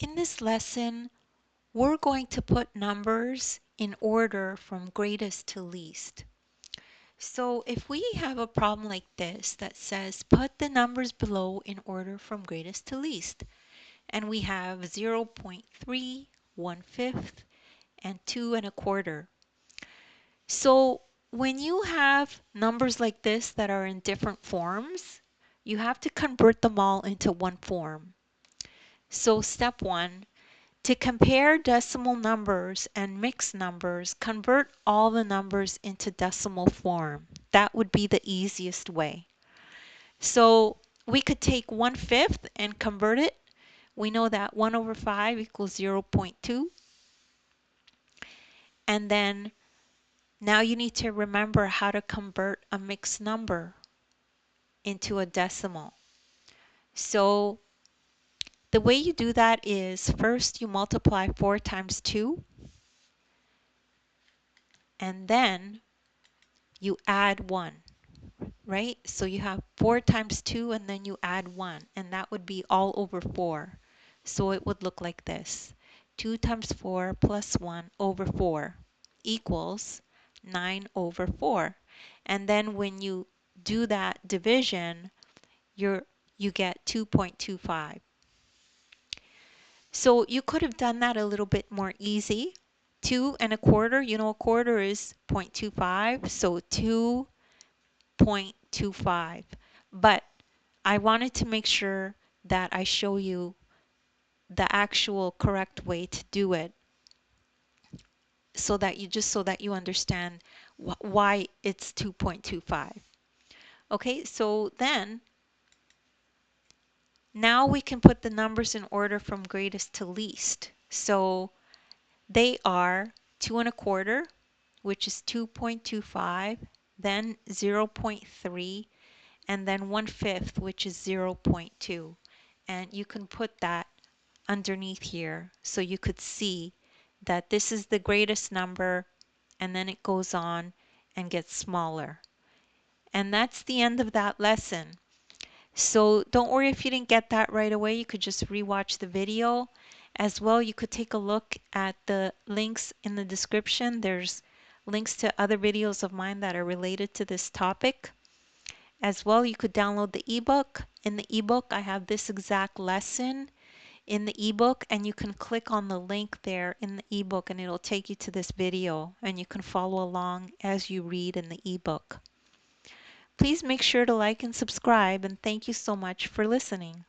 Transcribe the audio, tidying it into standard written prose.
In this lesson, we're going to put numbers in order from greatest to least. So if we have a problem like this that says put the numbers below in order from greatest to least, and we have 0.3, 1/5, and 2 1/4. So when you have numbers like this that are in different forms, you have to convert them all into one form. So step 1, to compare decimal numbers and mixed numbers, convert all the numbers into decimal form. That would be the easiest way. So we could take 1/5 and convert it. We know that 1/5 equals 0.2. And then now you need to remember how to convert a mixed number into a decimal. So the way you do that is first you multiply 4 times 2, and then you add 1, right? So you have 4 times 2 and then you add 1, and that would be all over 4. So it would look like this. 2 times 4 plus 1 over 4 equals 9 over 4. And then when you do that division, you get 2.25. So you could have done that a little bit more easy. 2 1/4, you know, a quarter is 0.25, so 2.25. But I wanted to make sure that I show you the actual correct way to do it so that you understand why it's 2.25. Okay, so then now we can put the numbers in order from greatest to least. So they are 2 1/4, which is 2.25, then 0.3, and then 1/5, which is 0.2. And you can put that underneath here so you could see that this is the greatest number, and then it goes on and gets smaller. And that's the end of that lesson. So don't worry if you didn't get that right away. You could just rewatch the video. As well, you could take a look at the links in the description. There's links to other videos of mine that are related to this topic. As well, you could download the ebook. In the ebook, I have this exact lesson in the ebook, and you can click on the link there in the ebook and it'll take you to this video, and you can follow along as you read in the ebook. Please make sure to like and subscribe, and thank you so much for listening.